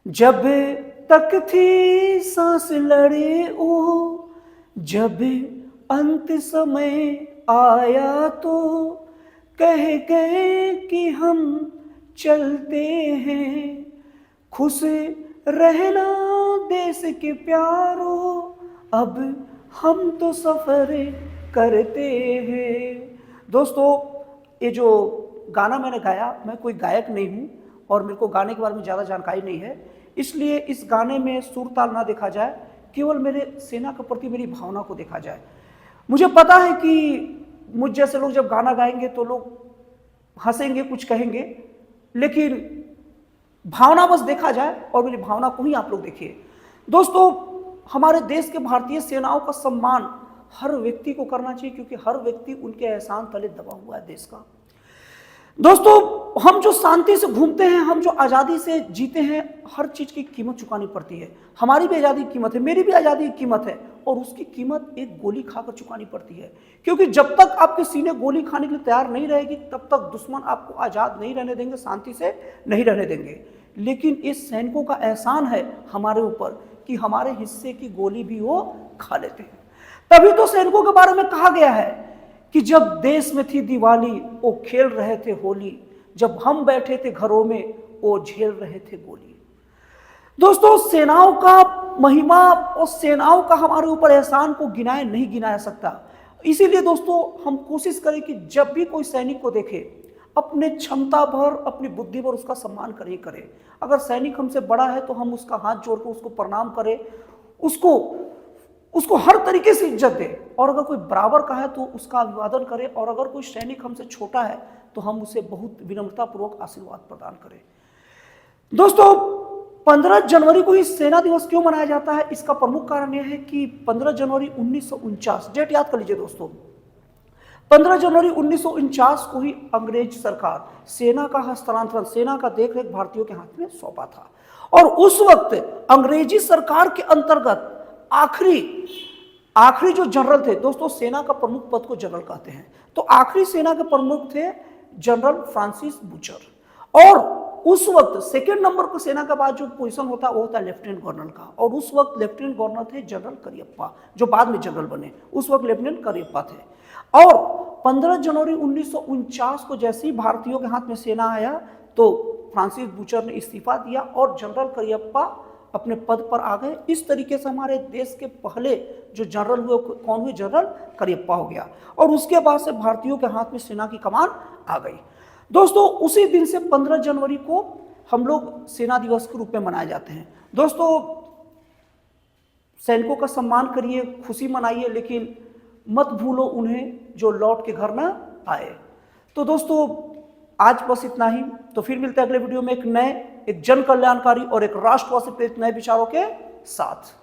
जब तक थी सांस लड़े ओ, जब अंत समय आया तो कह गए कि हम चलते हैं, खुश रहना देश के प्यारों, अब हम तो सफर करते हैं। दोस्तों, ये जो गाना मैंने गाया, मैं कोई गायक नहीं हूँ और मेरे को गाने के बारे में ज़्यादा जानकारी नहीं है, इसलिए इस गाने में सुर ताल ना देखा जाए, केवल मेरे सेना के प्रति मेरी भावना को देखा जाए। मुझे पता है कि मुझ जैसे लोग जब गाना गाएंगे तो लोग हंसेंगे, कुछ कहेंगे, लेकिन भावना बस देखा जाए और मेरी भावना को ही आप लोग देखिए। दोस्तों, हमारे देश के भारतीय सेनाओं का सम्मान हर व्यक्ति को करना चाहिए, क्योंकि हर व्यक्ति उनके एहसान तले दबा हुआ है देश का। दोस्तों, हम जो शांति से घूमते हैं, हम जो आज़ादी से जीते हैं, हर चीज़ की कीमत चुकानी पड़ती है। हमारी भी आज़ादी की कीमत है, मेरी भी आज़ादी की कीमत है, और उसकी कीमत एक गोली खाकर चुकानी पड़ती है। क्योंकि जब तक आपके सीने गोली खाने के लिए तैयार नहीं रहेगी, तब तक दुश्मन आपको आज़ाद नहीं रहने देंगे, शांति से नहीं रहने देंगे। लेकिन इस सैनिकों का एहसान है हमारे ऊपर कि हमारे हिस्से की गोली भी वो खा लेते हैं। तभी तो सैनिकों के बारे में कहा गया है कि जब देश में थी दिवाली वो खेल रहे थे होली, जब हम बैठे थे घरों में वो झेल रहे थे गोली। दोस्तों, सेनाओं का महिमा और सेनाओं का हमारे ऊपर एहसान को गिनाए नहीं गिनाया सकता। इसीलिए दोस्तों, हम कोशिश करें कि जब भी कोई सैनिक को देखे, अपने क्षमता भर, अपनी बुद्धि भर उसका सम्मान करें। अगर सैनिक हमसे बड़ा है तो हम उसका हाथ जोड़कर उसको प्रणाम करें, उसको हर तरीके से इज्जत दे, और अगर कोई बराबर का है तो उसका अभिवादन करें, और अगर कोई सैनिक हमसे छोटा है तो हम उसे बहुत विनम्रतापूर्वक आशीर्वाद प्रदान करें। दोस्तों, 15 जनवरी को ही सेना दिवस क्यों मनाया जाता है? इसका प्रमुख कारण यह है कि 15 जनवरी 1949, डेट याद कर लीजिए दोस्तों, 15 जनवरी 1949 को ही अंग्रेज सरकार सेना का हस्तांतरण, सेना का देखरेख भारतीयों के हाथ में सौंपा था। और उस वक्त अंग्रेजी सरकार के अंतर्गत आखिरी जो जनरल थे, दोस्तों सेना का प्रमुख पद को जनरल कहते हैं, तो आखिरी सेना के प्रमुख थे जनरल फ्रांसिस बूचर। और उस वक्त सेकेंड नंबर पर सेना के बाद जो पोजीशन होता है वो होता है लेफ्टिनेंट गवर्नर का, और उस वक्त लेफ्टिनेंट गवर्नर थे जनरल करियप्पा, जो बाद में जनरल बने, उस वक्त लेफ्टिनेंट करियप्पा थे। और 15 जनवरी 1949 को जैसे ही भारतीयों के हाथ में सेना आया तो फ्रांसिस बूचर ने इस्तीफा दिया और जनरल करियप्पा अपने पद पर आ गए। इस तरीके से हमारे देश के पहले जो जनरल हुए, कौन हुए? जनरल करियप्पा हो गया, और उसके बाद से भारतीयों के हाथ में सेना की कमान आ गई। दोस्तों, उसी दिन से 15 जनवरी को हम लोग सेना दिवस के रूप में मनाए जाते हैं। दोस्तों, सैनिकों का सम्मान करिए, खुशी मनाइए, लेकिन मत भूलो उन्हें जो लौट के घर ना आए। तो दोस्तों, आज बस इतना ही। तो फिर मिलते हैं अगले वीडियो में एक जन कल्याणकारी और एक राष्ट्रवाद से प्रेरित नए विचारों के साथ।